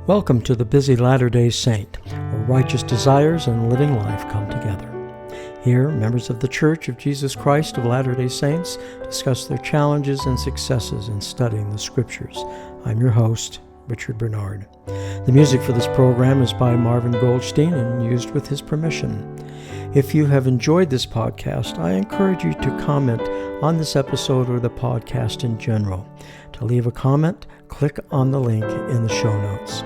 Welcome to the Busy Latter-day Saint, where righteous desires and living life come together. Here, members of the Church of Jesus Christ of Latter-day Saints discuss their challenges and successes in studying the Scriptures. I'm your host, Richard Bernard. The music for this program is by Marvin Goldstein and used with his permission. If you have enjoyed this podcast, I encourage you to comment on this episode or the podcast in general. To leave a comment, click on the link in the show notes.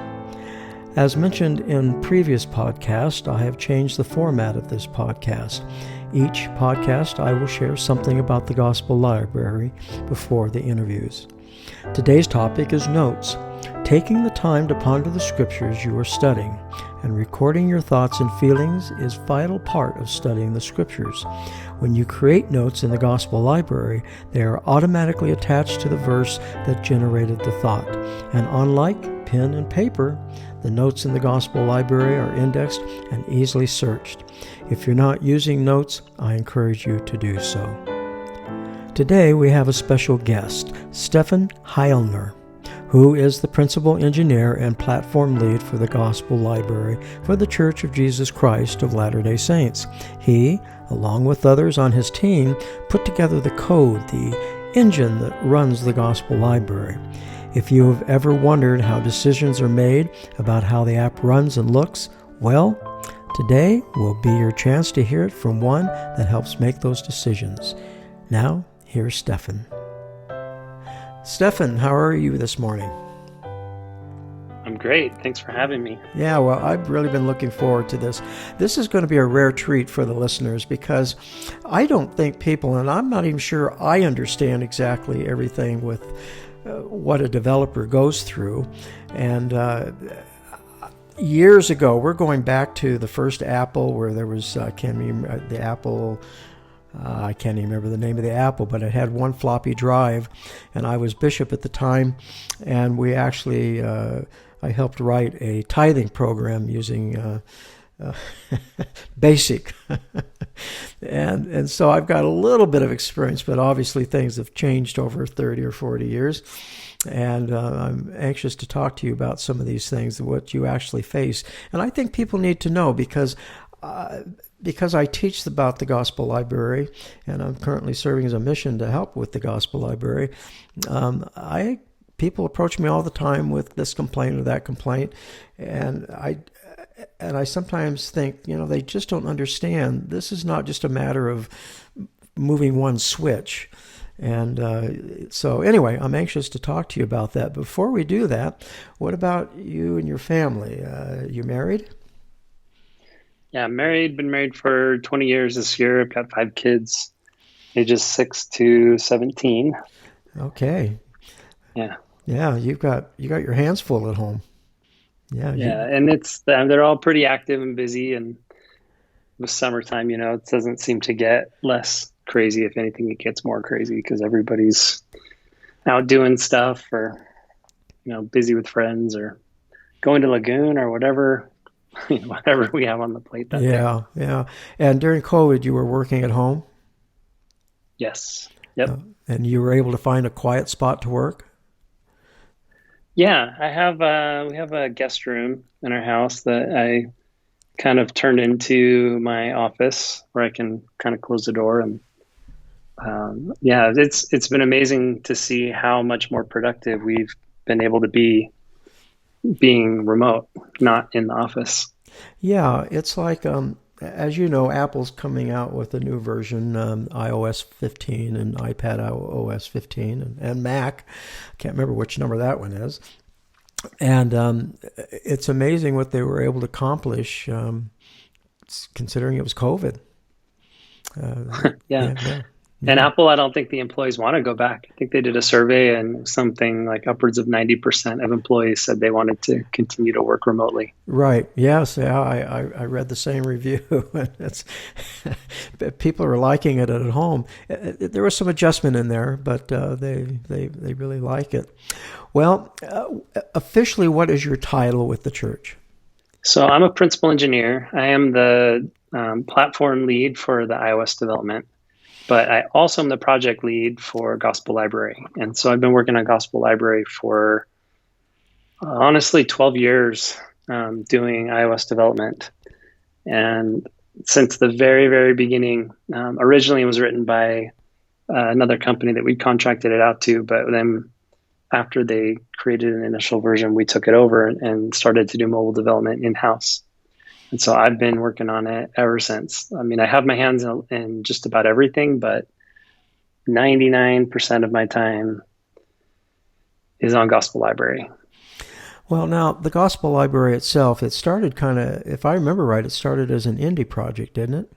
As mentioned in previous podcasts, I have changed the format of this podcast. Each podcast, I will share something about the Gospel Library before the interviews. Today's topic is notes. Taking the time to ponder the Scriptures you are studying and recording your thoughts and feelings is a vital part of studying the Scriptures. When you create notes in the Gospel Library, they are automatically attached to the verse that generated the thought. And unlike pen and paper, the notes in the Gospel Library are indexed and easily searched. If you're not using notes, I encourage you to do so. Today we have a special guest, Stephan Heilner, who is the principal engineer and platform lead for the Gospel Library for the Church of Jesus Christ of Latter-day Saints. He, along with others on his team, put together the code, the engine that runs the Gospel Library. If you have ever wondered how decisions are made about how the app runs and looks, well, today will be your chance to hear it from one that helps make those decisions. Now, here's Stephan. Stephan, how are you this morning? I'm great. Thanks for having me. Yeah, well, I've really been looking forward to this. This is going to be a rare treat for the listeners because I don't think people, and I'm not even sure I understand exactly everything with what a developer goes through. And years ago, we're going back to the first Apple where there was, I can't remember the name of the Apple, but it had one floppy drive, and I was bishop at the time, and we actually, I helped write a tithing program using BASIC. and so I've got a little bit of experience, but obviously things have changed over 30 or 40 years. And I'm anxious to talk to you about some of these things, what you actually face. And I think people need to know because I teach about the Gospel Library, and I'm currently serving as a mission to help with the Gospel Library. People approach me all the time with this complaint or that complaint, and I sometimes think, they just don't understand. This is not just a matter of moving one switch. And so anyway, I'm anxious to talk to you about that. Before we do that, what about you and your family? You married? Yeah, I'm married. Been married for 20 years this year. I've got 5 kids, ages 6 to 17. Okay. Yeah. Yeah, you got your hands full at home. Yeah. And they're all pretty active and busy, and with summertime, it doesn't seem to get less crazy. If anything, it gets more crazy because everybody's out doing stuff or, busy with friends or going to Lagoon or whatever, whatever we have on the plate that day. Yeah. And during COVID, you were working at home? Yes. Yep. And you were able to find a quiet spot to work? Yeah, we have a guest room in our house that I kind of turned into my office where I can kind of close the door. And it's been amazing to see how much more productive we've been able to be being remote, not in the office. Yeah, it's like, as you know, Apple's coming out with a new version, iOS 15 and iPad OS 15 and Mac. I can't remember which number that one is. And it's amazing what they were able to accomplish, considering it was COVID. Yeah. And Apple, I don't think the employees want to go back. I think they did a survey and something like upwards of 90% of employees said they wanted to continue to work remotely. Right. Yes. Yeah, I read the same review. People are liking it at home. There was some adjustment in there, but they really like it. Well, officially, what is your title with the church? So I'm a principal engineer. I am the platform lead for the iOS development. But I also am the project lead for Gospel Library. And so I've been working on Gospel Library for Honestly, 12 years doing iOS development. And since the very, very beginning, originally it was written by another company that we contracted it out to, but then after they created an initial version, we took it over and started to do mobile development in-house. And so I've been working on it ever since. I mean, I have my hands in just about everything, but 99% of my time is on Gospel Library. Well, now, the Gospel Library itself, it started kind of, if I remember right, it started as an indie project, didn't it?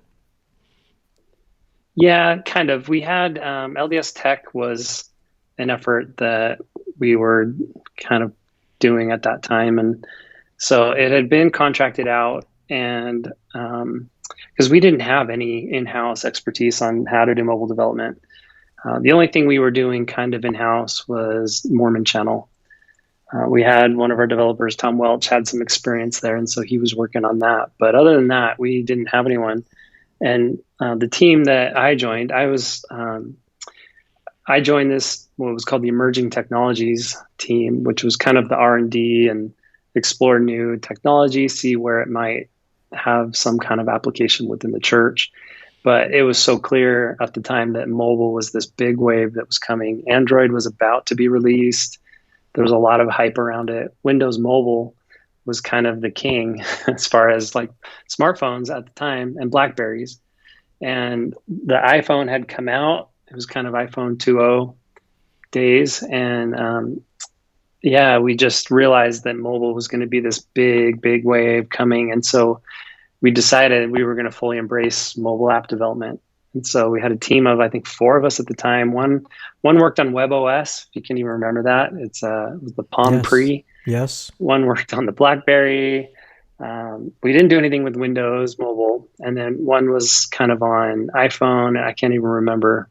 Yeah, kind of. We had LDS Tech was an effort that we were kind of doing at that time. And so it had been contracted out, and because we didn't have any in-house expertise on how to do mobile development. The only thing we were doing kind of in-house was Mormon Channel. We had one of our developers, Tom Welch, had some experience there, and so he was working on that. But other than that, we didn't have anyone. And the team that I joined, I joined this what was called the Emerging Technologies team, which was kind of the R&D and explore new technology, see where it might have some kind of application within the church. But it was so clear at the time that mobile was this big wave that was coming. Android was about to be released. There was a lot of hype around it. Windows Mobile was kind of the king as far as like smartphones at the time and Blackberries. And the iPhone had come out. It was kind of iPhone 2.0 days. And yeah, we just realized that mobile was going to be this big, big wave coming. And so we decided we were going to fully embrace mobile app development. And so we had a team of, I think, four of us at the time. One worked on WebOS, if you can even remember that. It was the Palm Yes. Pre. Yes. One worked on the BlackBerry. We didn't do anything with Windows Mobile. And then one was kind of on iPhone. I can't even remember.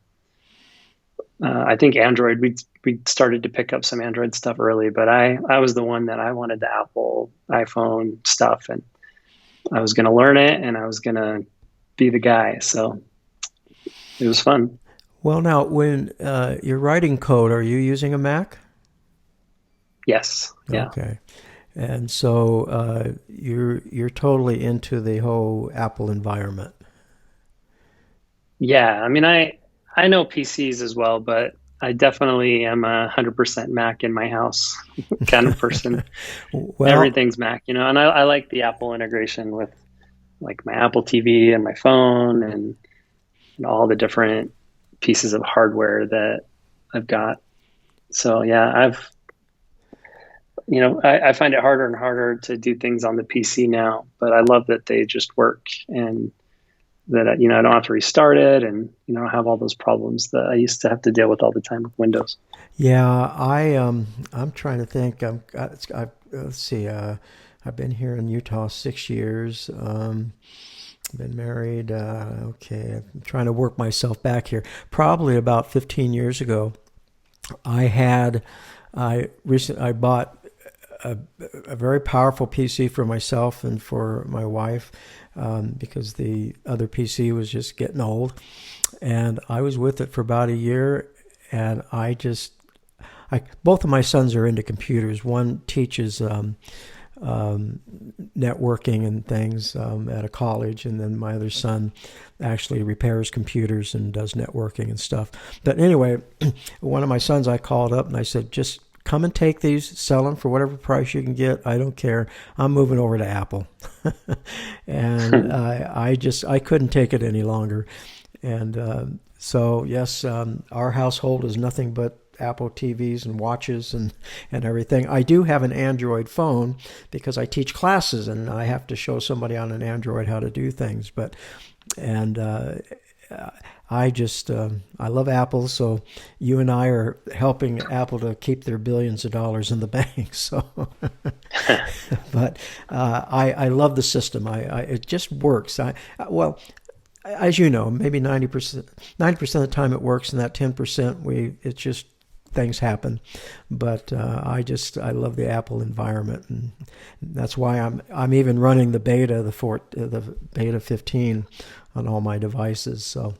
I think Android. We started to pick up some Android stuff early, but I was the one that I wanted the Apple iPhone stuff, and I was going to learn it, and I was going to be the guy. So it was fun. Well, now, when you're writing code, are you using a Mac? Yes. Yeah. Okay. And so you're totally into the whole Apple environment. Yeah. I mean, I know PCs as well, but I definitely am 100% Mac in my house kind of person. Well, Everything's Mac, and I like the Apple integration with like my Apple TV and my phone and all the different pieces of hardware that I've got. So yeah, I find it harder and harder to do things on the PC now, but I love that they just work and that, I don't have to restart it and, I don't have all those problems that I used to have to deal with all the time with Windows. yeah, I'm trying to think. Let's see. I've been here in Utah 6 years. Been married. Okay, I'm trying to work myself back here. Probably about 15 years ago, I bought a very powerful PC for myself and for my wife because the other PC was just getting old, and I was with it for about a year, and both of my sons are into computers. One teaches networking and things at a college, and then my other son actually repairs computers and does networking and stuff. But anyway, one of my sons, I called up and I said, just come and take these, sell them for whatever price you can get. I don't care. I'm moving over to Apple. And I couldn't take it any longer. And so, yes, our household is nothing but Apple TVs and watches and everything. I do have an Android phone because I teach classes and I have to show somebody on an Android how to do things. And I love Apple, so you and I are helping Apple to keep their billions of dollars in the bank. So, but I love the system. It just works. Well, as you know, maybe 90% of the time it works, and that 10% it's just things happen. But I love the Apple environment, and that's why I'm even running the beta 15 on all my devices. So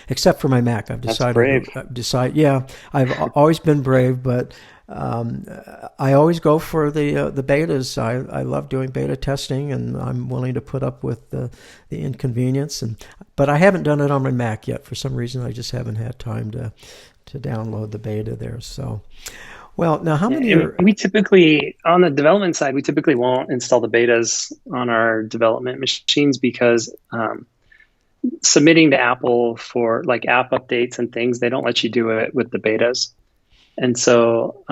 except for my Mac. I've That's decided brave. to decide. Yeah, I've always been brave, but um, I always go for the betas. I love doing beta testing, and I'm willing to put up with the inconvenience. But I haven't done it on my Mac yet. For some reason, I just haven't had time to download the beta there. So, well, now how Yeah, many and are? we typically, on the development side, we typically won't install the betas on our development machines because submitting to Apple for like app updates and things, they don't let you do it with the betas. And so,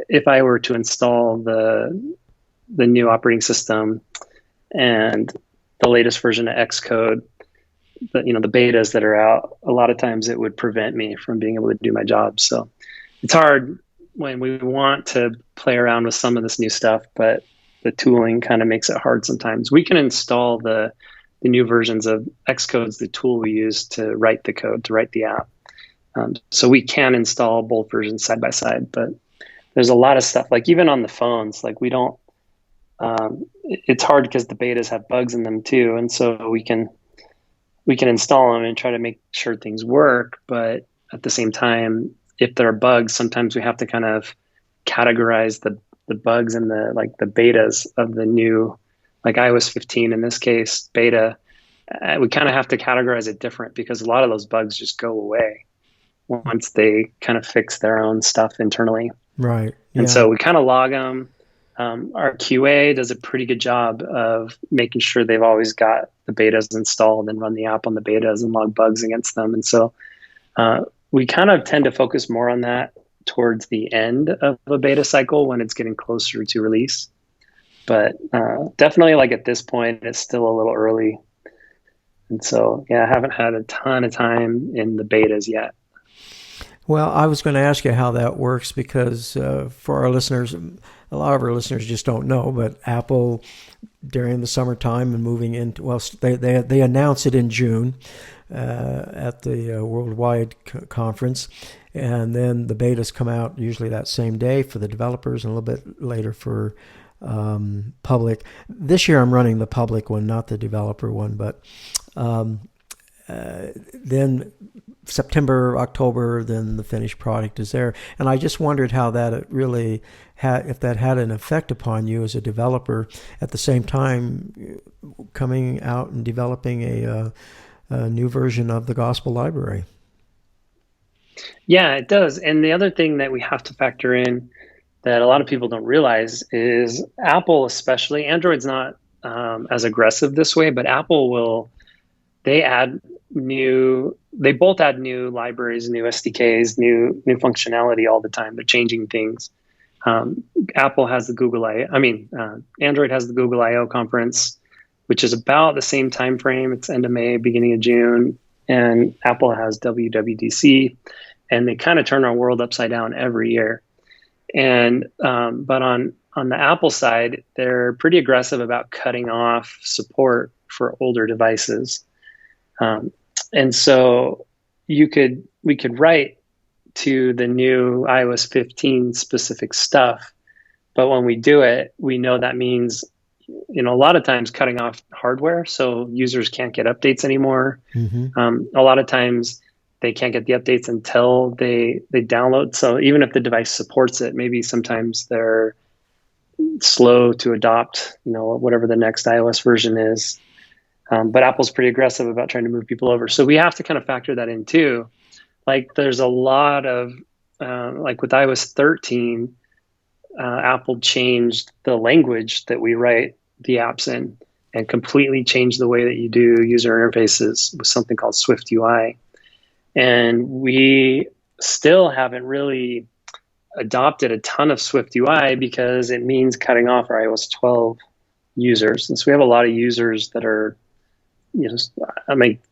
if I were to install the new operating system and the latest version of Xcode, the betas that are out, a lot of times it would prevent me from being able to do my job. So it's hard when we want to play around with some of this new stuff, but the tooling kind of makes it hard sometimes. We can install the new versions of Xcode's the tool we use to write the code, to write the app. So we can install both versions side by side, but there's a lot of stuff, like even on the phones, like we don't, it's hard because the betas have bugs in them too. And so we can install them and try to make sure things work. But at the same time, if there are bugs, sometimes we have to kind of categorize the bugs and the betas of the new, like iOS 15 in this case, beta. We kind of have to categorize it different because a lot of those bugs just go away once they kind of fix their own stuff internally. Right. And Yeah. so we kind of log them. Our QA does a pretty good job of making sure they've always got the betas installed and run the app on the betas and log bugs against them. And so we kind of tend to focus more on that towards the end of a beta cycle when it's getting closer to release. But definitely, like at this point, it's still a little early. And so, yeah, I haven't had a ton of time in the betas yet. Well, I was going to ask you how that works because for our listeners, a lot of our listeners just don't know, but Apple during the summertime and moving into, well, they announce it in June at the Worldwide Conference, and then the betas come out usually that same day for the developers and a little bit later for public. This year I'm running the public one, not the developer one, but then September, October, then the finished product is there. And I just wondered how that really if that had an effect upon you as a developer at the same time coming out and developing a new version of the gospel library. Yeah, it does. And the other thing that we have to factor in that a lot of people don't realize is Apple, especially Android's not as aggressive this way, but Apple will, they both add new libraries, new SDKs, new functionality all the time. They're changing things. Apple has the Android has the Google I/O conference, which is about the same time frame. It's end of May, beginning of June, and Apple has WWDC, and they kind of turn our world upside down every year. And but on the Apple side, they're pretty aggressive about cutting off support for older devices. And so we could write to the new iOS 15 specific stuff, but when we do it, we know that means, a lot of times cutting off hardware, so users can't get updates anymore. Mm-hmm. A lot of times they can't get the updates until they download. So even if the device supports it, maybe sometimes they're slow to adopt, whatever the next iOS version is. But Apple's pretty aggressive about trying to move people over. So we have to kind of factor that in too. Like there's a lot of, like with iOS 13, Apple changed the language that we write the apps in and completely changed the way that you do user interfaces with something called Swift UI. And we still haven't really adopted a ton of Swift UI because it means cutting off our iOS 12 users. And so we have a lot of users that are,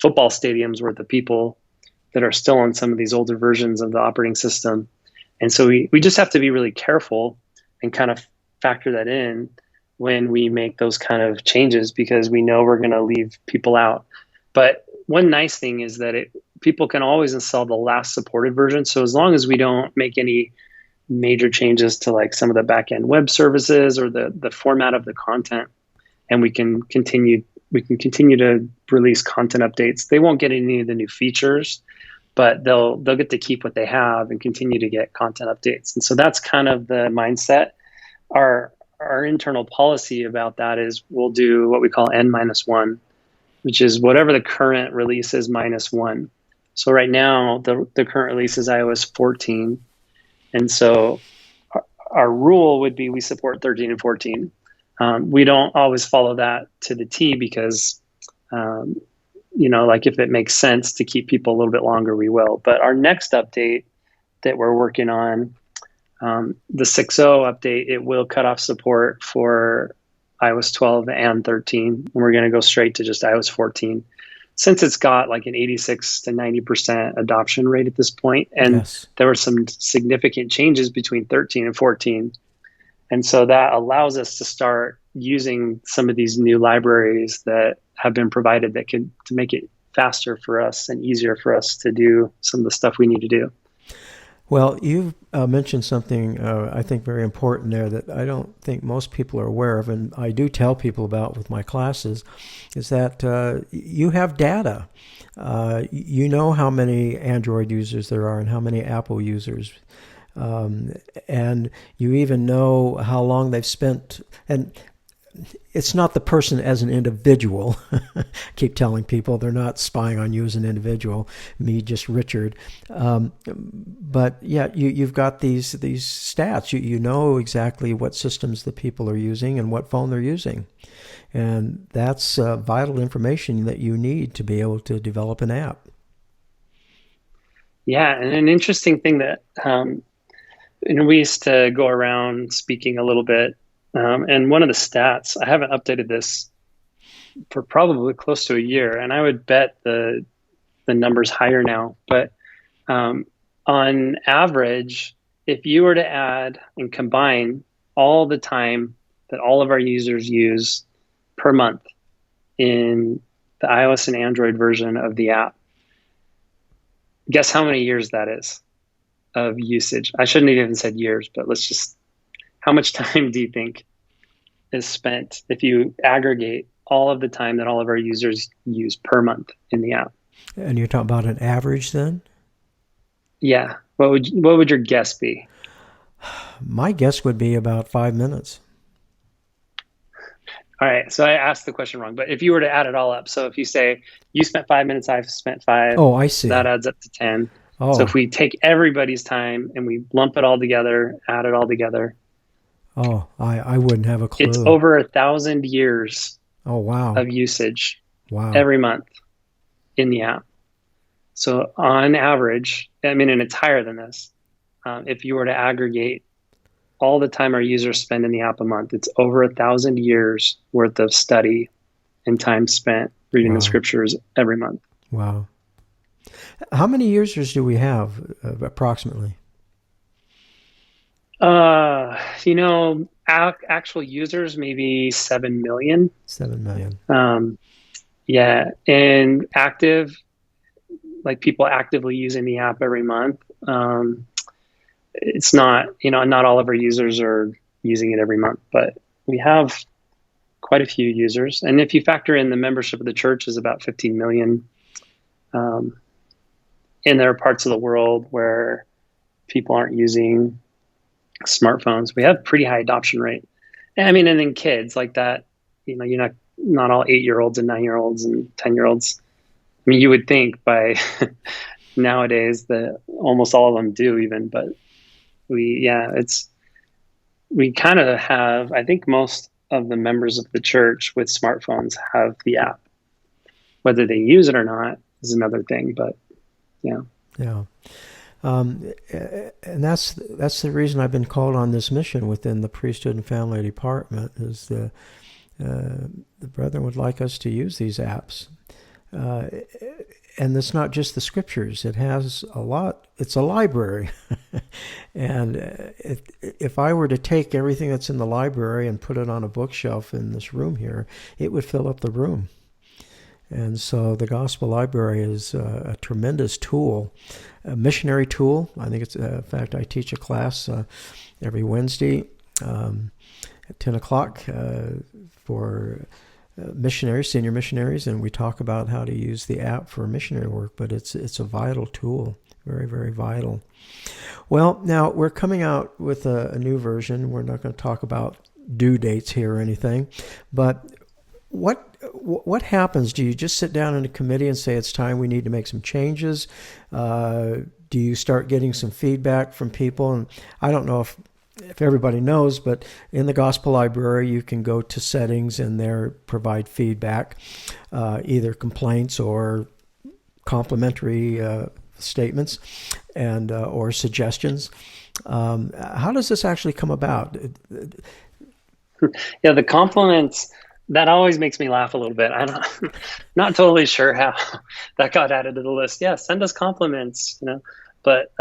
football stadiums worth of people that are still on some of these older versions of the operating system. And so we just have to be really careful and kind of factor that in when we make those kind of changes because we know we're going to leave people out. But one nice thing is that people can always install the last supported version. So as long as we don't make any major changes to like some of the backend web services or the format of the content, and we can continue we can continue to release content updates. They won't get any of the new features, but they'll get to keep what they have and continue to get content updates. And so that's kind of the mindset. Our internal policy about that is we'll do what we call N-1, which is whatever the current release is minus one. So right now, the current release is iOS 14. And so our rule would be we support 13 and 14. We don't always follow that to the T because, like if it makes sense to keep people a little bit longer, we will. But our next update that we're working on, the 6.0 update, it will cut off support for iOS 12 and 13. And we're going to go straight to just iOS 14. Since it's got like an 86 to 90% adoption rate at this point, and Yes. there were some significant changes between 13 and 14. And so that allows us to start using some of these new libraries that have been provided that to make it faster for us and easier for us to do some of the stuff we need to do. Well, you've mentioned something I think very important there that I don't think most people are aware of, and I do tell people about with my classes, is that you have data. You know how many Android users there are and how many Apple users. And you even know how long they've spent. And it's not the person as an individual. Keep telling people they're not spying on you as an individual, me, just Richard. But yeah, you've got these stats. You know exactly what systems the people are using and what phone they're using. And that's vital information that you need to be able to develop an app. Yeah, and an interesting thing that we used to go around speaking a little bit. And one of the stats, I haven't updated this for probably close to a year, and I would bet the number's higher now. But on average, if you were to add and combine all the time that all of our users use per month in the iOS and Android version of the app, guess how many years that is of usage? I shouldn't have even said years, but how much time do you think is spent if you aggregate all of the time that all of our users use per month in the app? And you're talking about an average then? Yeah. What would your guess be? My guess would be about 5 minutes. All right. So I asked the question wrong, but if you were to add it all up, so if you say you spent 5 minutes, I've spent 5. Oh, I see. That adds up to 10. Oh. So if we take everybody's time and we lump it all together, add it all together. Oh, I wouldn't have a clue. It's over 1,000 years. Oh, wow. Of usage. Wow. Every month in the app. So on average, and it's higher than this. If you were to aggregate all the time our users spend in the app a month, it's over 1,000 years worth of study and time spent reading the scriptures every month. Wow. How many users do we have approximately? Actual users, maybe 7 million. 7 million. Yeah. And active, like people actively using the app every month. It's not, not all of our users are using it every month, but we have quite a few users. And if you factor in the membership of the church is about 15 million. And there are parts of the world where people aren't using smartphones. We have pretty high adoption rate. And then kids like that, you're not all 8-year-olds and 9-year-olds and 10-year-olds. You would think by nowadays that almost all of them do even, but we kind of have, I think most of the members of the church with smartphones have the app. Whether they use it or not is another thing, but yeah. Yeah. And that's the reason I've been called on this mission within the priesthood and family department is the brethren would like us to use these apps. And it's not just the scriptures. It has a lot. It's a library. And if I were to take everything that's in the library and put it on a bookshelf in this room here, it would fill up the room. And so the Gospel Library is a tremendous tool, a missionary tool. I think it's, in fact, I teach a class every Wednesday at 10 o'clock for missionaries, senior missionaries, and we talk about how to use the app for missionary work, but it's a vital tool, very, very vital. Well, now we're coming out with a new version. We're not going to talk about due dates here or anything, but what happens? Do you just sit down in a committee and say it's time we need to make some changes? Do you start getting some feedback from people? And I don't know if everybody knows, but in the Gospel Library, you can go to settings and there provide feedback, either complaints or complimentary statements and or suggestions. How does this actually come about? Yeah, the compliments, that always makes me laugh a little bit. I'm not totally sure how that got added to the list. Yeah, send us compliments, But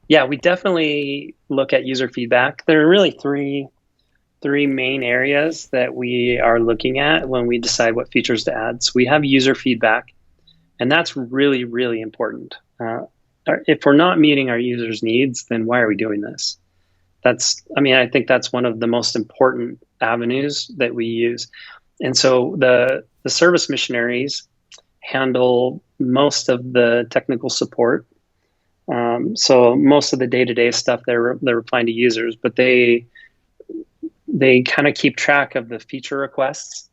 yeah, we definitely look at user feedback. There are really three main areas that we are looking at when we decide what features to add. So we have user feedback, and that's really, really important. If we're not meeting our users' needs, then why are we doing this? I think that's one of the most important avenues that we use. And so the service missionaries handle most of the technical support. So most of the day-to-day stuff they're replying to users, but they kind of keep track of the feature requests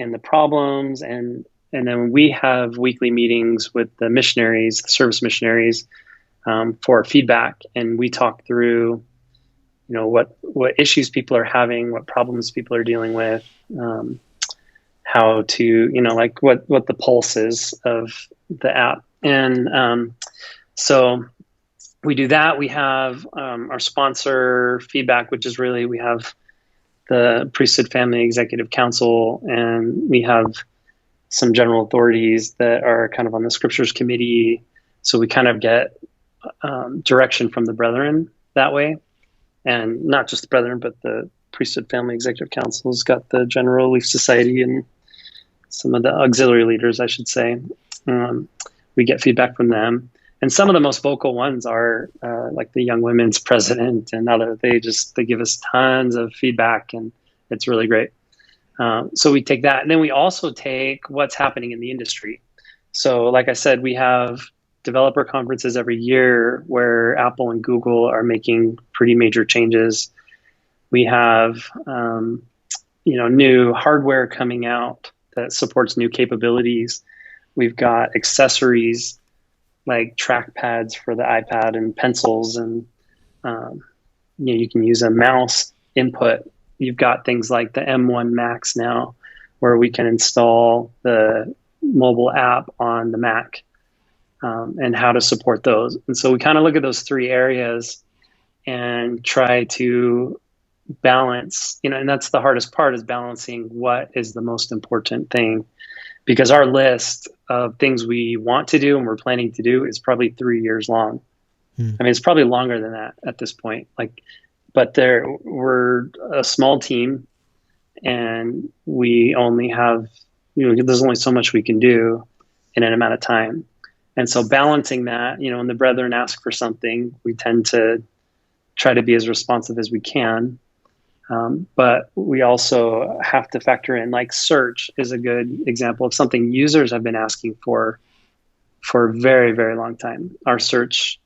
and the problems, and then we have weekly meetings with the missionaries, the service missionaries, for feedback, and we talk through what issues people are having, what problems people are dealing with, how to like what the pulse is of the app. And so we do that. We have our sponsor feedback, which is really, we have the Priesthood Family Executive Council, and we have some general authorities that are kind of on the Scriptures Committee. So we kind of get direction from the brethren that way. And not just the brethren, but the Priesthood Family Executive Council's got the General Relief Society and some of the auxiliary leaders, I should say. We get feedback from them. And some of the most vocal ones are like the Young Women's president and other. They give us tons of feedback, and it's really great. So we take that. And then we also take what's happening in the industry. So like I said, we have developer conferences every year where Apple and Google are making pretty major changes. We have, new hardware coming out that supports new capabilities. We've got accessories like trackpads for the iPad and pencils, and you can use a mouse input. You've got things like the M1 Max now, where we can install the mobile app on the Mac. And how to support those. And so we kind of look at those three areas and try to balance, and that's the hardest part, is balancing what is the most important thing, because our list of things we want to do and we're planning to do is probably 3 years long. It's probably longer than that at this point. But we're a small team, and we only have, there's only so much we can do in an amount of time. And so balancing that, when the brethren ask for something, we tend to try to be as responsive as we can. But we also have to factor in, like, search is a good example of something users have been asking for a very, very long time. Our search,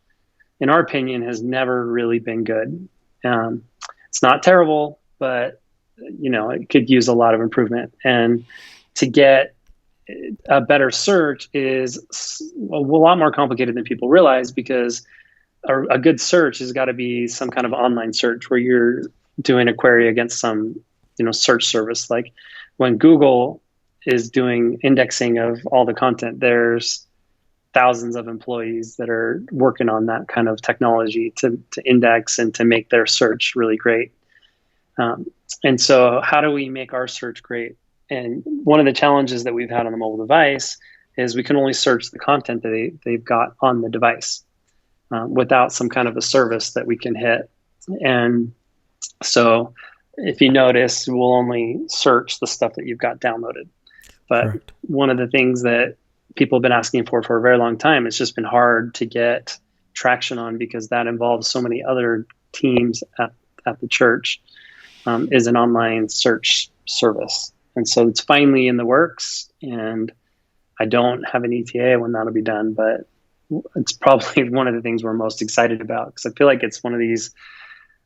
in our opinion, has never really been good. It's not terrible, but, it could use a lot of improvement. And to get a better search is a lot more complicated than people realize, because a good search has got to be some kind of online search where you're doing a query against some, search service. Like when Google is doing indexing of all the content, there's thousands of employees that are working on that kind of technology to index and to make their search really great. And so how do we make our search great? And one of the challenges that we've had on the mobile device is we can only search the content that they've got on the device without some kind of a service that we can hit. And so if you notice, we'll only search the stuff that you've got downloaded. But Correct. One of the things that people have been asking for a very long time, it's just been hard to get traction on, because that involves so many other teams at the church, is an online search service. And so it's finally in the works, and I don't have an ETA when that'll be done, but it's probably one of the things we're most excited about, because I feel like it's one of these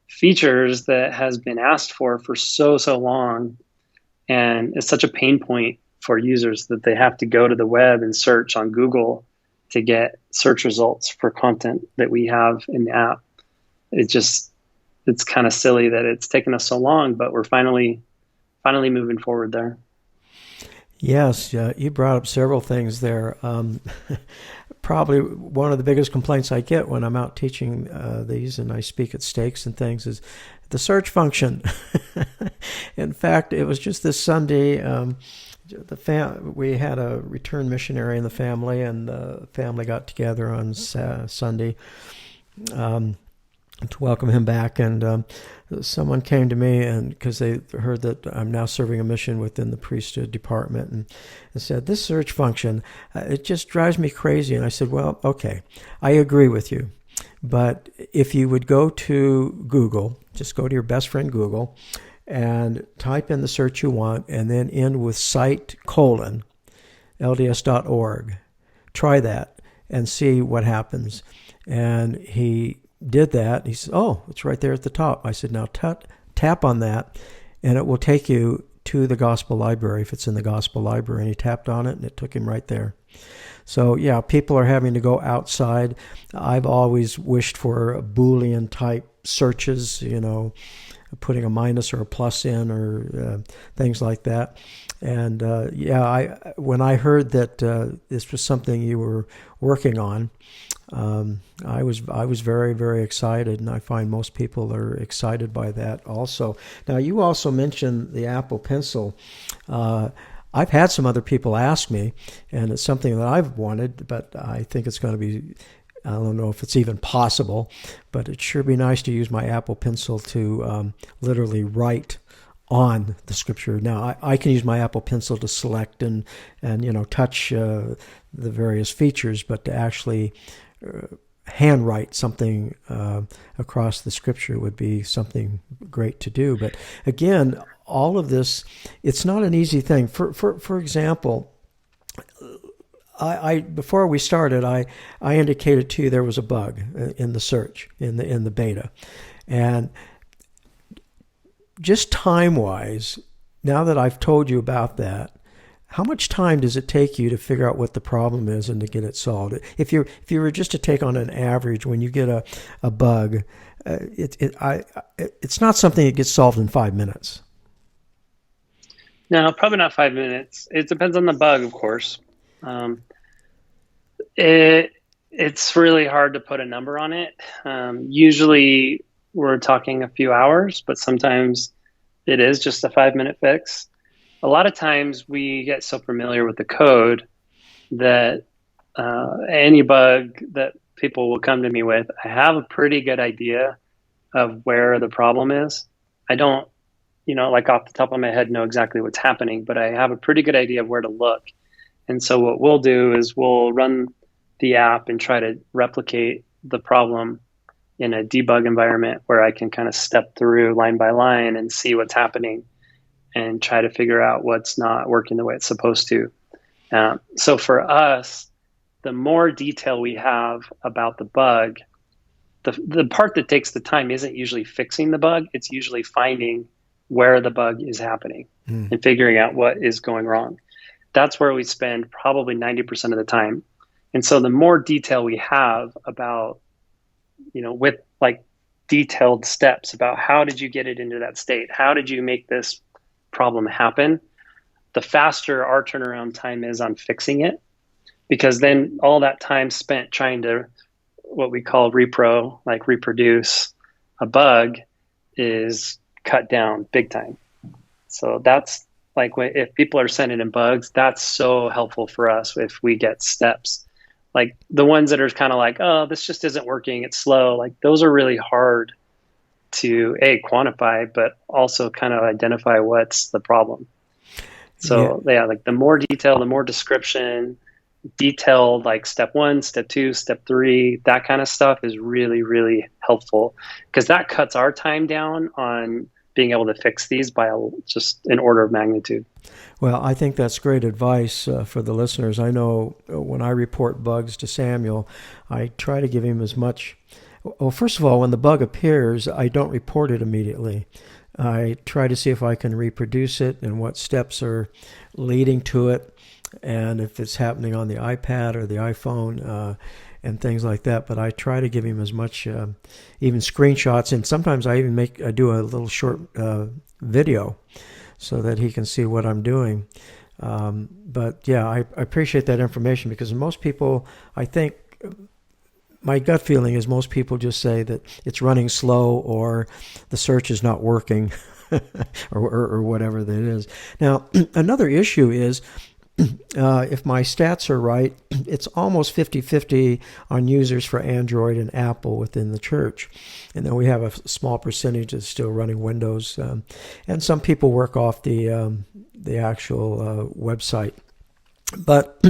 features that has been asked for so long, and it's such a pain point for users that they have to go to the web and search on Google to get search results for content that we have in the app. It's kind of silly that it's taken us so long, but we're finally moving forward there. Yes, you brought up several things there. Probably one of the biggest complaints I get when I'm out teaching these and I speak at stakes and things is the search function. In fact, it was just this Sunday. We had a returned missionary in the family, and the family got together on Sunday to welcome him back. And someone came to me, and because they heard that I'm now serving a mission within the priesthood department, and said, this search function, it just drives me crazy. And I said, well, okay, I agree with you. But if you would go to Google, just go to your best friend Google, and type in the search you want, and then end with site : LDS.org. Try that and see what happens. And he did that. He said, oh, it's right there at the top. I said, now tap on that, and it will take you to the gospel library if it's in the gospel library. And he tapped on it, and it took him right there. So, yeah, people are having to go outside. I've always wished for Boolean type searches, putting a minus or a plus in, or things like that. And when I heard that this was something you were working on, I was very, very excited, and I find most people are excited by that also. Now, you also mentioned the Apple Pencil. I've had some other people ask me, and it's something that I've wanted, but I think it's going to be, I don't know if it's even possible, but it'd sure be nice to use my Apple Pencil to literally write on the scripture. Now, I can use my Apple Pencil to select and touch the various features, but to actually handwrite something across the scripture would be something great to do. But again, all of this, it's not an easy thing. For example, I before we started, I indicated to you there was a bug in the search, in the beta. And just time-wise, now that I've told you about that, how much time does it take you to figure out what the problem is and to get it solved? If you were just to take on an average, when you get a bug, it's not something that gets solved in 5 minutes. No, probably not 5 minutes. It depends on the bug, of course. It's really hard to put a number on it. Usually we're talking a few hours, but sometimes it is just a 5-minute fix. A lot of times we get so familiar with the code that any bug that people will come to me with, I have a pretty good idea of where the problem is. I don't, like off the top of my head, know exactly what's happening, but I have a pretty good idea of where to look. And so what we'll do is we'll run the app and try to replicate the problem in a debug environment where I can kind of step through line by line and see what's happening and try to figure out what's not working the way it's supposed to. So for us, the more detail we have about the bug, the part that takes the time isn't usually fixing the bug. It's usually finding where the bug is happening and figuring out what is going wrong. That's where we spend probably 90% of the time. And so the more detail we have about, with like detailed steps about how did you get it into that state? How did you make this problem happen? The faster our turnaround time is on fixing it, because then all that time spent trying to what we call reproduce a bug is cut down big time. So that's like if people are sending in bugs, that's so helpful for us if we get steps. Like the ones that are kind of like, oh, this just isn't working, it's slow. Like those are really hard to quantify, but also kind of identify what's the problem. So yeah, like the more detail, the more description, detailed, like step 1, step 2, step 3, that kind of stuff is really, really helpful, because that cuts our time down on being able to fix these by just an order of magnitude. Well, I think that's great advice for the listeners. I know when I report bugs to Samuel, I try to give him as much. Well, first of all, when the bug appears, I don't report it immediately. I try to see if I can reproduce it and what steps are leading to it, and if it's happening on the iPad or the iPhone and things like that. But I try to give him as much, even screenshots, and sometimes I do a little short video so that he can see what I'm doing. But yeah, I appreciate that information, because most people, I think, my gut feeling is most people just say that it's running slow or the search is not working or whatever that is. Now, another issue is if my stats are right, it's almost 50-50 on users for Android and Apple within the church. And then we have a small percentage that's still running Windows. And some people work off the actual website. But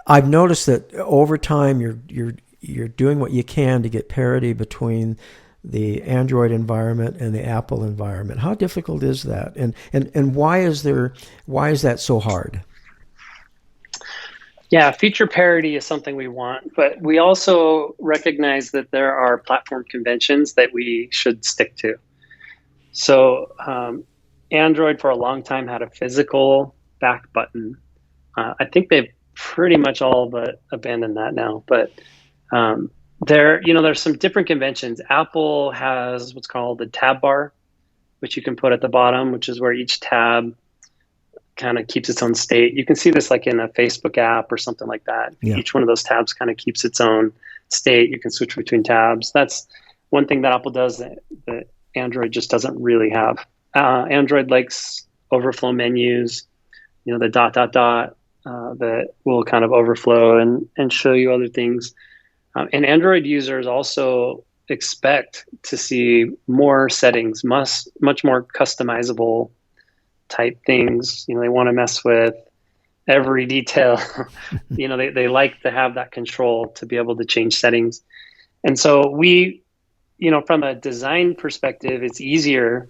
I've noticed that over time you're doing what you can to get parity between the Android environment and the Apple environment. How difficult is that? And why is that so hard? Yeah, feature parity is something we want, but we also recognize that there are platform conventions that we should stick to. So Android for a long time had a physical back button. I think they've pretty much all but abandoned that now, but there's some different conventions. Apple has what's called the tab bar, which you can put at the bottom, which is where each tab kind of keeps its own state. You can see this like in a Facebook app or something like that. Yeah. Each one of those tabs kind of keeps its own state. You can switch between tabs. That's one thing that Apple does that Android just doesn't really have. Android likes overflow menus, the ... that will kind of overflow and show you other things. And Android users also expect to see more settings, much more customizable type things. They want to mess with every detail. They like to have that control to be able to change settings. And so we, from a design perspective, it's easier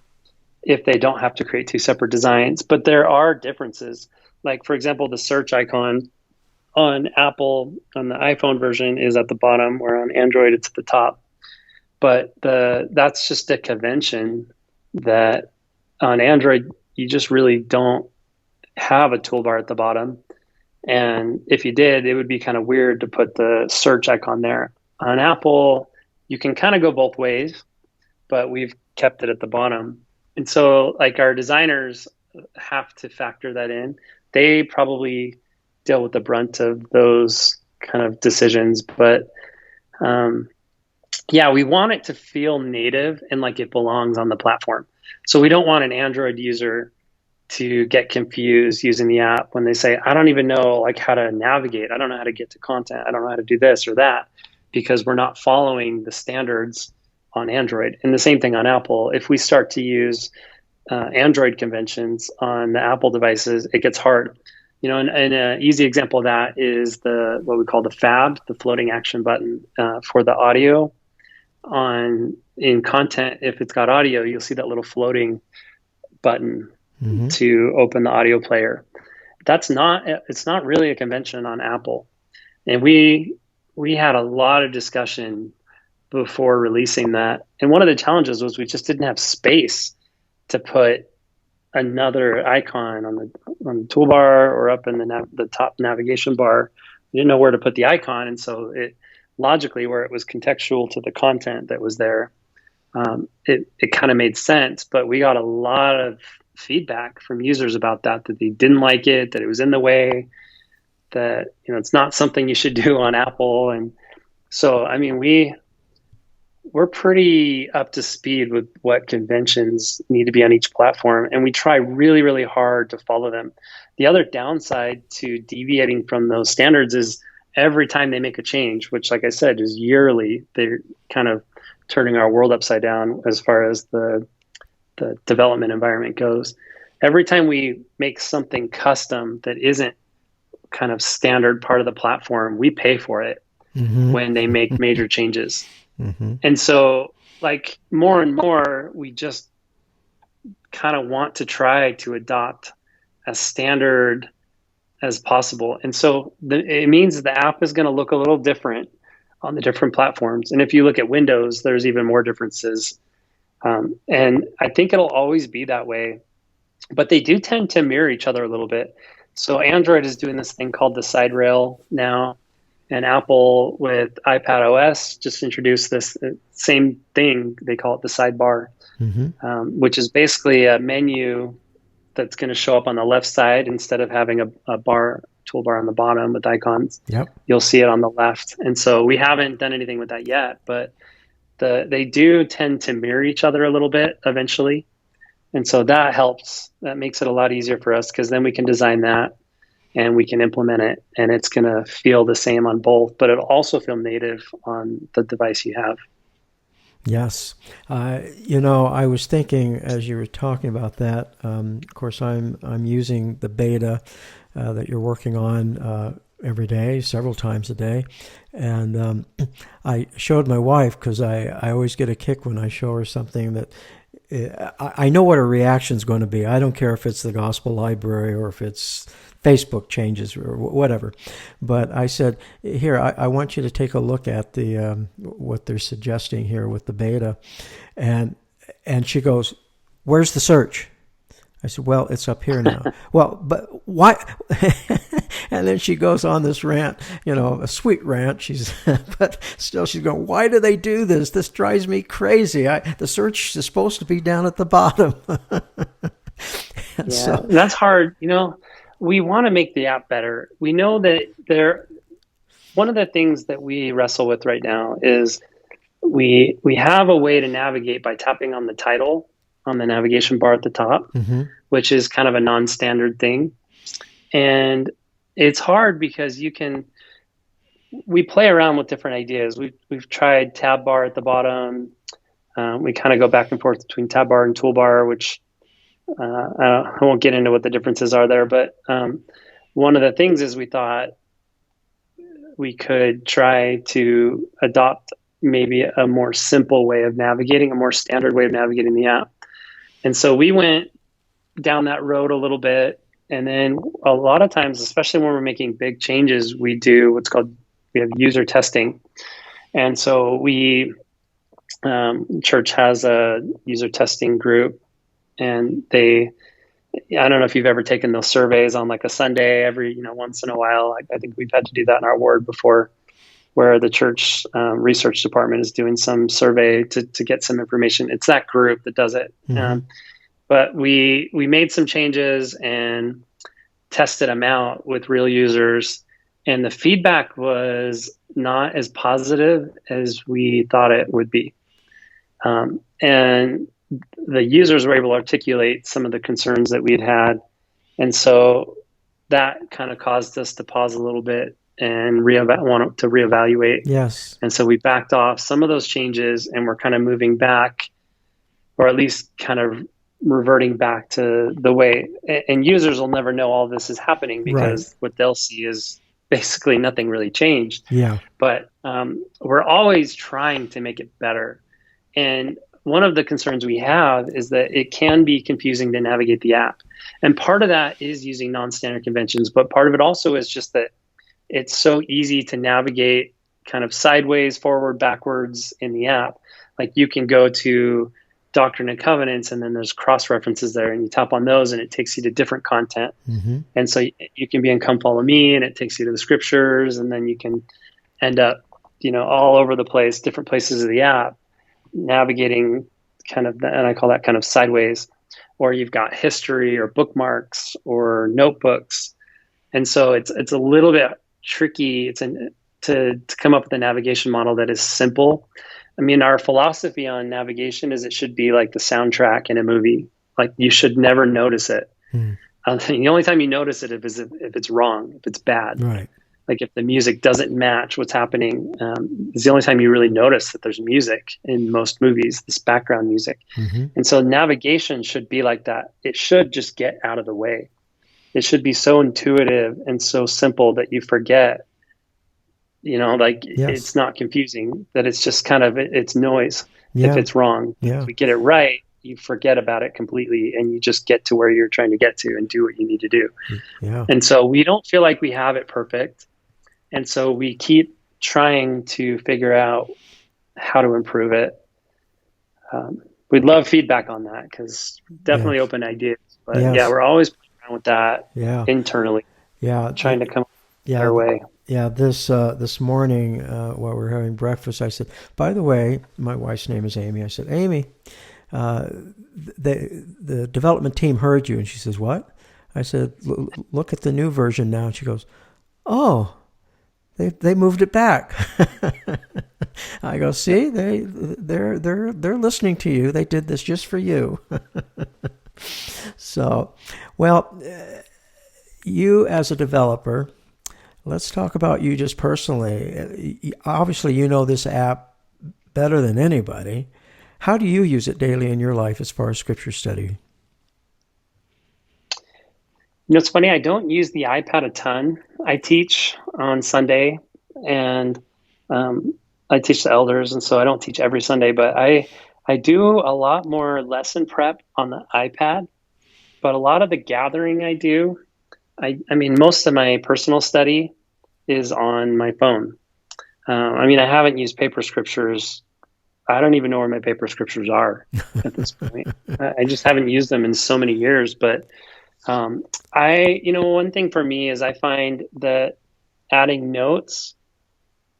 if they don't have to create two separate designs, but there are differences. Like, for example, the search icon on Apple, on the iPhone version, is at the bottom, where on Android it's at the top. But that's just a convention that on Android, you just really don't have a toolbar at the bottom. And if you did, it would be kind of weird to put the search icon there. On Apple, you can kind of go both ways, but we've kept it at the bottom. And so like our designers have to factor that in. They probably deal with the brunt of those kind of decisions. But we want it to feel native and like it belongs on the platform. So we don't want an Android user to get confused using the app when they say, I don't even know like how to navigate. I don't know how to get to content. I don't know how to do this or that, because we're not following the standards on Android. And the same thing on Apple. If we start to use Android conventions on the Apple devices, it gets hard. And an easy example of that is what we call the FAB, the floating action button for the audio. In content, if it's got audio, you'll see that little floating button to open the audio player. It's not really a convention on Apple. And we had a lot of discussion before releasing that. And one of the challenges was we just didn't have space to put another icon on the toolbar or up in the top navigation bar. We didn't know where to put the icon, and so it logically, where it was contextual to the content that was there, it kind of made sense. But we got a lot of feedback from users about that they didn't like it, that it was in the way, that it's not something you should do on Apple. And so I mean we're pretty up to speed with what conventions need to be on each platform, and we try really, really hard to follow them. The other downside to deviating from those standards is every time they make a change, which, like I said, is yearly, they're kind of turning our world upside down as far as the development environment goes. Every time we make something custom that isn't kind of standard part of the platform, we pay for it when they make major changes. And so like more and more, we just kind of want to try to adopt as standard as possible. And so it means the app is going to look a little different on the different platforms. And if you look at Windows, there's even more differences. And I think it'll always be that way, but they do tend to mirror each other a little bit. So Android is doing this thing called the side rail now, and Apple with iPad OS just introduced this same thing. They call it the sidebar, which is basically a menu that's going to show up on the left side instead of having a toolbar on the bottom with icons. Yep. You'll see it on the left. And so we haven't done anything with that yet, but they do tend to mirror each other a little bit eventually. And so that helps. That makes it a lot easier for us, because then we can design that and we can implement it, and it's going to feel the same on both, but it'll also feel native on the device you have. Yes. I was thinking as you were talking about that, of course, I'm using the beta that you're working on every day, several times a day. And I showed my wife, because I always get a kick when I show her something that I know what her reaction is going to be. I don't care if it's the gospel library or if it's Facebook changes or whatever. But I said, here, I want you to take a look at the what they're suggesting here with the beta. And she goes, where's the search? I said, well, it's up here now. Well, but why? And then she goes on this rant, a sweet rant. But still she's going, why do they do this? This drives me crazy. The search is supposed to be down at the bottom. So that's hard. We want to make the app better. We know that one of the things that we wrestle with right now is we have a way to navigate by tapping on the title on the navigation bar at the top, which is kind of a non-standard thing. And it's hard because we play around with different ideas. We've tried tab bar at the bottom. We kind of go back and forth between tab bar and toolbar, which I won't get into what the differences are there, but one of the things is we thought we could try to adopt maybe a more simple way of navigating, a more standard way of navigating the app. And so we went down that road a little bit. And then a lot of times, especially when we're making big changes, we have user testing. And so church has a user testing group, and I don't know if you've ever taken those surveys on like a Sunday every, once in a while. I think we've had to do that in our ward before, where the church research department is doing some survey to get some information. It's that group that does it. But we made some changes and tested them out with real users, and the feedback was not as positive as we thought it would be. And the users were able to articulate some of the concerns that we'd had. And so that kind of caused us to pause a little bit and want to reevaluate. Yes. And so we backed off some of those changes, and we're kind of moving back, or at least kind of reverting back to the way, and users will never know all this is happening, because what they'll see is basically nothing really changed. Yeah. But we're always trying to make it better. And one of the concerns we have is that it can be confusing to navigate the app. And part of that is using non-standard conventions, but part of it also is just that it's so easy to navigate kind of sideways, forward, backwards in the app. Like you can go to Doctrine and Covenants, and then there's cross references there, and you tap on those and it takes you to different content. And so you can be in Come Follow Me, and it takes you to the scriptures, and then you can end up, all over the place, different places of the app, navigating kind of, and I call that kind of sideways. Or you've got history or bookmarks or notebooks. And so it's a little bit tricky to come up with a navigation model that is simple. I mean, our philosophy on navigation is it should be like the soundtrack in a movie. Like you should never notice it. The only time you notice it is if it's wrong, if it's bad. Right. Like if the music doesn't match what's happening, it's the only time you really notice that there's music in most movies, this background music. And so navigation should be like that. It should just get out of the way. It should be so intuitive and so simple that you forget, it's not confusing, that it's just kind of, it's noise if it's wrong. If we get it right, you forget about it completely and you just get to where you're trying to get to and do what you need to do. Yeah. And so we don't feel like we have it perfect. And so we keep trying to figure out how to improve it. We'd love feedback on that, because definitely open ideas. But yeah, we're always playing around with that internally. Yeah. Trying to come up with a better way. Yeah, this morning while we were having breakfast, I said, by the way, my wife's name is Amy. I said, Amy, the development team heard you. And she says, what? I said, look at the new version now. And she goes, oh, they moved it back. I go, see, they're listening to you. They did this just for you. So, well, you as a developer, let's talk about you just personally. Obviously, you know this app better than anybody. How do you use it daily in your life as far as scripture study? It's funny, I don't use the iPad a ton. I teach on Sunday, and I teach the elders, and so I don't teach every Sunday, but I do a lot more lesson prep on the iPad. But a lot of the gathering I do, I mean, most of my personal study is on my phone. I haven't used paper scriptures. I don't even know where my paper scriptures are at this point. I just haven't used them in so many years. But one thing for me is I find that adding notes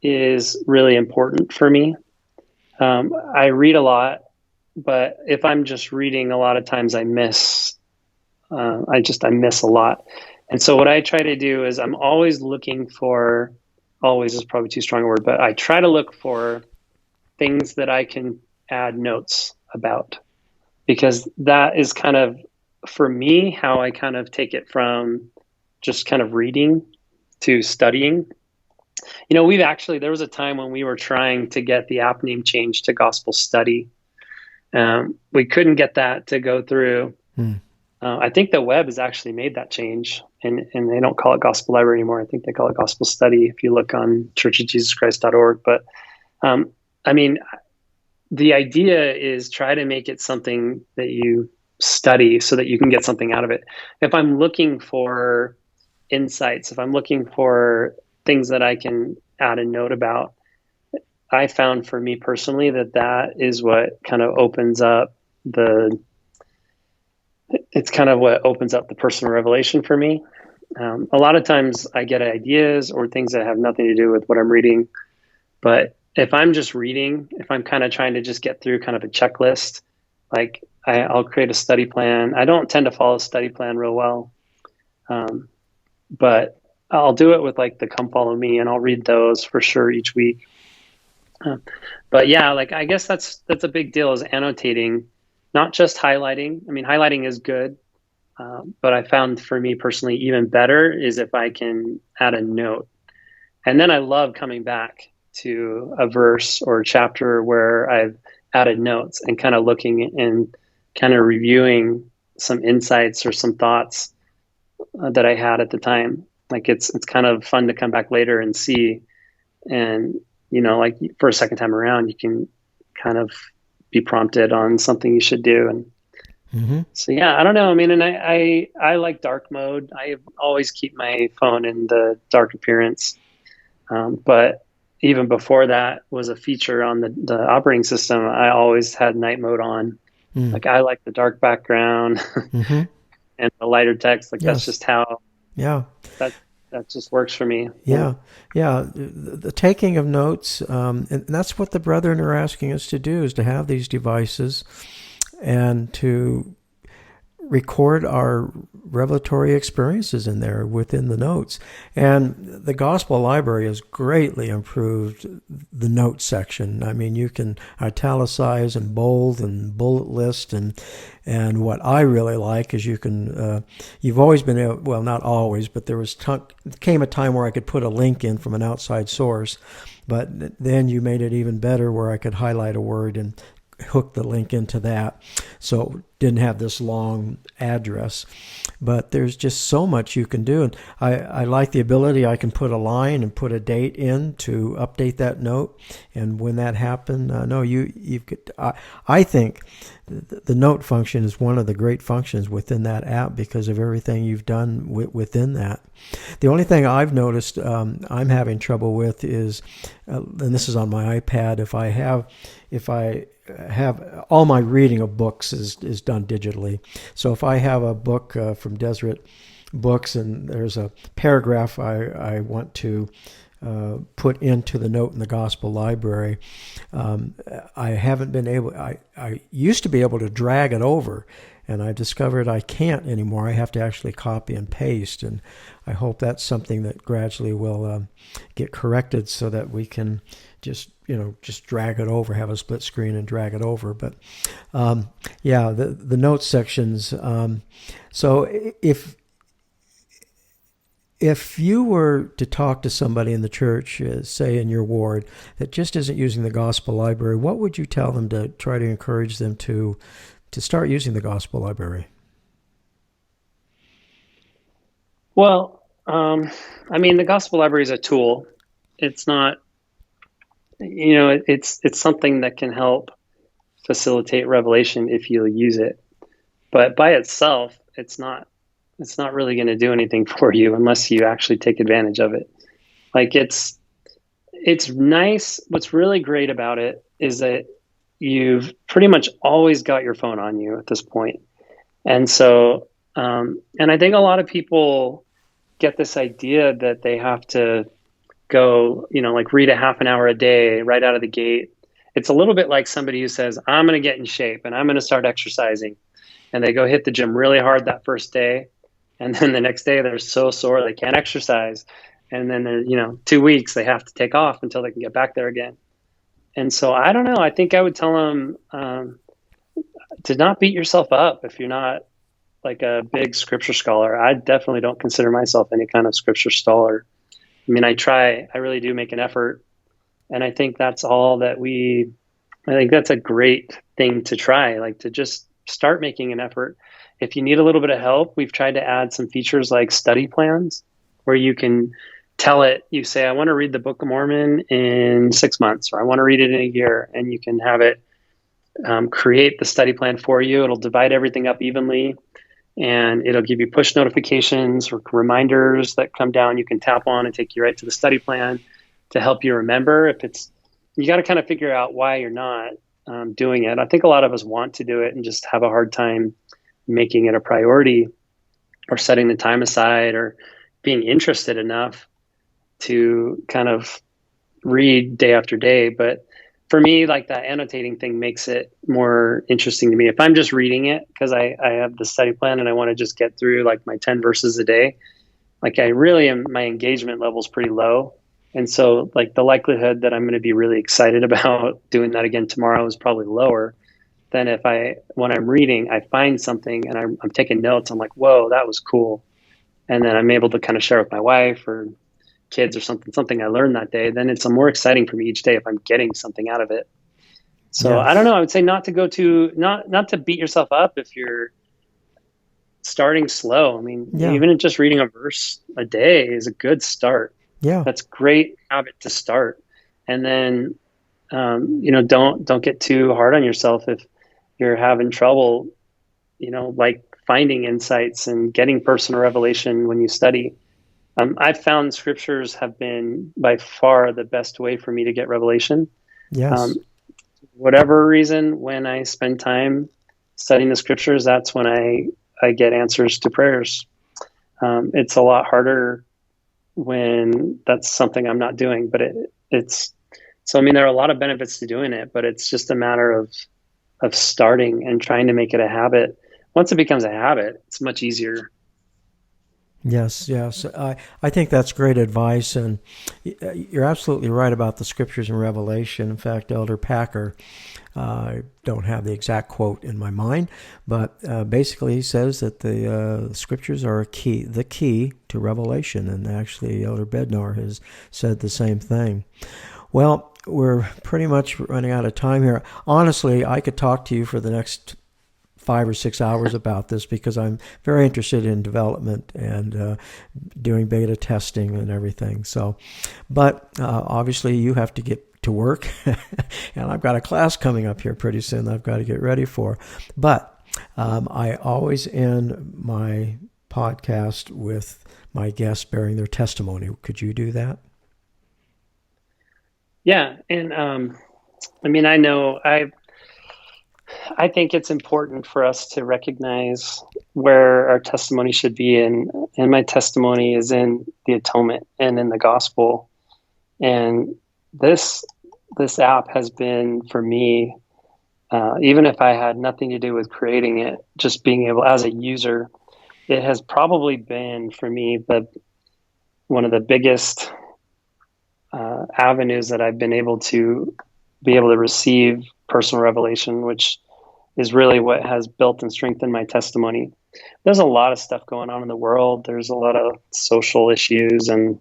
is really important for me. I read a lot, but if I'm just reading, a lot of times I miss a lot. And so what I try to do is I'm always looking for, always is probably too strong a word, but I try to look for things that I can add notes about, because that is kind of, for me, how I kind of take it from just kind of reading to studying. There was a time when we were trying to get the app name changed to Gospel Study. We couldn't get that to go through. I think the web has actually made that change, and they don't call it Gospel Library anymore. I think they call it Gospel Study if you look on churchofjesuschrist.org. But the idea is try to make it something that you study so that you can get something out of it. If I'm looking for insights, if I'm looking for things that I can add a note about, I found for me personally that is what kind of opens up the personal revelation for me. A lot of times I get ideas or things that have nothing to do with what I'm reading. But if I'm just reading, if I'm kind of trying to just get through kind of a checklist, like I'll create a study plan. I don't tend to follow a study plan real well. But I'll do it with like the Come Follow Me, and I'll read those for sure each week. But yeah, I guess that's a big deal, is annotating, not just highlighting. Highlighting is good. But I found for me personally, even better is if I can add a note. And then I love coming back to a verse or a chapter where I've added notes and kind of looking and kind of reviewing some insights or some thoughts that I had at the time. It's kind of fun to come back later and see. And, for a second time around, you can kind of be prompted on something you should do. And so, yeah, I don't know. And I like dark mode. I always keep my phone in the dark appearance. But even before that was a feature on the operating system, I always had night mode on. I like the dark background and the lighter text. That's just how. Yeah. That just works for me. Yeah. The taking of notes, and that's what the brethren are asking us to do, is to have these devices and to record our revelatory experiences in there within the notes. And the Gospel Library has greatly improved the notes section. You can italicize and bold and bullet list, and what I really like is you can, you've always been able, well, not always, but there came a time where I could put a link in from an outside source, but then you made it even better where I could highlight a word and hook the link into that. So didn't have this long address. But there's just so much you can do. And I like the ability, I can put a line and put a date in to update that note. And when that happened, I think the note function is one of the great functions within that app because of everything you've done within that. The only thing I've noticed I'm having trouble with is, and this is on my iPad, if I have all my reading of books is done digitally. So if I have a book from Deseret Books and there's a paragraph I want to put into the note in the gospel library, I haven't been able. I used to be able to drag it over, and I discovered I can't anymore. I have to actually copy and paste, and I hope that's something that gradually will get corrected so that we can just drag it over, have a split screen and drag it over. But the notes sections. So if you were to talk to somebody in the church, say in your ward, that just isn't using the gospel library, what would you tell them to try to encourage them to start using the gospel library? Well, the gospel library is a tool. It's not, it's something that can help facilitate revelation if you'll use it. But by itself, it's not really going to do anything for you unless you actually take advantage of it. Like it's nice. What's really great about it is that you've pretty much always got your phone on you at this point. And so, and I think a lot of people get this idea that they have to go, like read a half an hour a day right out of the gate. It's a little bit like somebody who says, I'm going to get in shape and I'm going to start exercising. And they go hit the gym really hard that first day. And then the next day they're so sore they can't exercise. And then they're, 2 weeks they have to take off until they can get back there again. And so I don't know. I think I would tell them to not beat yourself up if you're not like a big scripture scholar. I definitely don't consider myself any kind of scripture scholar. I mean, I really do make an effort. And I think that's I think that's a great thing to try, like to just start making an effort. If you need a little bit of help, we've tried to add some features like study plans where you can tell it, you say, I want to read the Book of Mormon in 6 months, or I want to read it in a year. And you can have it create the study plan for you. It'll divide everything up evenly and it'll give you push notifications or reminders that come down. You can tap on and take you right to the study plan to help you remember. You got to kind of figure out why you're not doing it. I think a lot of us want to do it and just have a hard time making it a priority or setting the time aside or being interested enough to kind of read day after day. But for me, like that annotating thing makes it more interesting to me. If I'm just reading it because I have the study plan and I want to just get through like my 10 verses a day, like I really am, my engagement level is pretty low. And so like the likelihood that I'm going to be really excited about doing that again tomorrow is probably lower than when I'm reading, I find something and I'm taking notes. I'm like, whoa, that was cool. And then I'm able to kind of share with my wife or kids or something I learned that day. Then it's more exciting for me each day if I'm getting something out of it. So yes. I don't know. I would say not to beat yourself up if you're starting slow. I mean, even just reading a verse a day is a good start. Yeah. That's great habit to start. And then, don't get too hard on yourself if you're having trouble, like finding insights and getting personal revelation when you study. I've found scriptures have been by far the best way for me to get revelation. Yes. Whatever reason, when I spend time studying the scriptures, that's when I get answers to prayers. It's a lot harder when that's something I'm not doing, but so, there are a lot of benefits to doing it, but it's just a matter of starting and trying to make it a habit. Once it becomes a habit, it's much easier. Yes. I think that's great advice, and you're absolutely right about the scriptures and Revelation. In fact, Elder Packer, I don't have the exact quote in my mind, but basically he says that the scriptures are the key to revelation, and actually Elder Bednar has said the same thing. Well, we're pretty much running out of time here. Honestly, I could talk to you for the next 5 or 6 hours about this because I'm very interested in development and doing beta testing and everything. So, but obviously you have to get to work, and I've got a class coming up here pretty soon that I've got to get ready for. But I always end my podcast with my guests bearing their testimony. Could you do that? Yeah, and I think it's important for us to recognize where our testimony should be, and my testimony is in the atonement and in the gospel. And this app has been for me, even if I had nothing to do with creating it, just being able as a user, it has probably been for me one of the biggest avenues that I've been able to receive personal revelation, which is really what has built and strengthened my testimony. There's a lot of stuff going on in the world. There's a lot of social issues and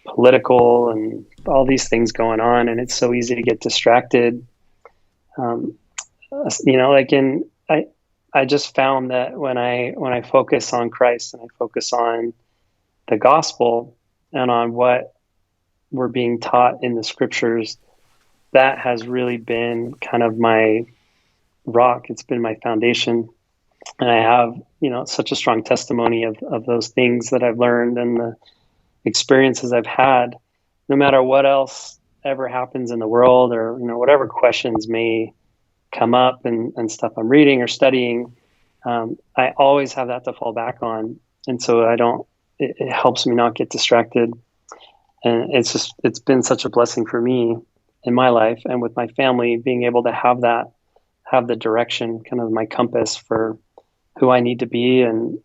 political and all these things going on, and it's so easy to get distracted. I just found that when I focus on Christ and I focus on the gospel and on what we're being taught in the scriptures, that has really been kind of my rock. It's been my foundation. And I have, such a strong testimony of those things that I've learned and the experiences I've had, no matter what else ever happens in the world, or, whatever questions may come up and stuff I'm reading or studying. I always have that to fall back on. And so it helps me not get distracted. And it's been such a blessing for me in my life and with my family, being able to have the direction, kind of my compass for who I need to be and,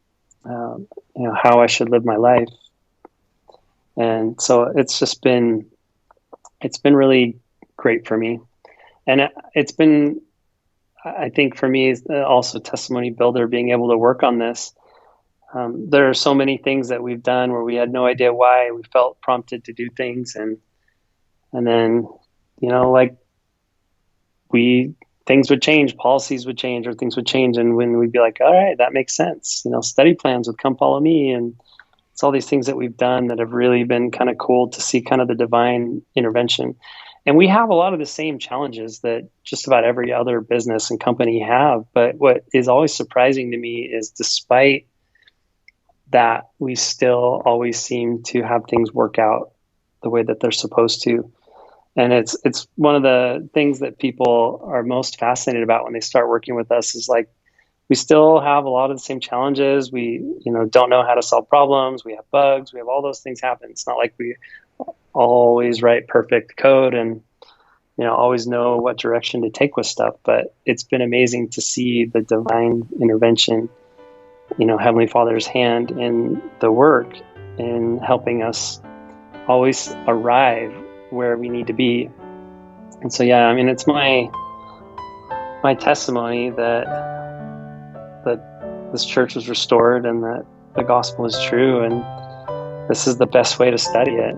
how I should live my life. And so it's been really great for me. And it's been, I think for me, also testimony builder, being able to work on this. There are so many things that we've done where we had no idea why we felt prompted to do things. And then, things would change, policies would change, or things would change. And when we'd be like, all right, that makes sense. Study plans would come follow me. And it's all these things that we've done that have really been kind of cool to see kind of the divine intervention. And we have a lot of the same challenges that just about every other business and company have. But what is always surprising to me is despite that, we still always seem to have things work out the way that they're supposed to. And it's one of the things that people are most fascinated about when they start working with us is like, we still have a lot of the same challenges. We, don't know how to solve problems. We have bugs. We have all those things happen. It's not like we always write perfect code and, always know what direction to take with stuff. But it's been amazing to see the divine intervention, Heavenly Father's hand in the work in helping us always arrive where we need to be. And so, yeah, it's my testimony that this church was restored and that the gospel is true, and this is the best way to study it.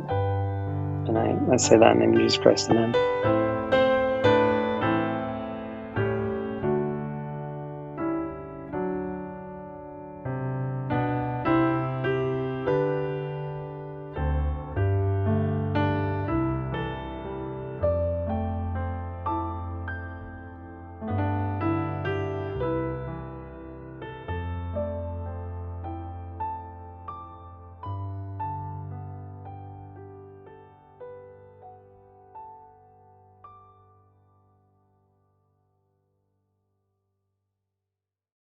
And I say that in the name of Jesus Christ. Amen.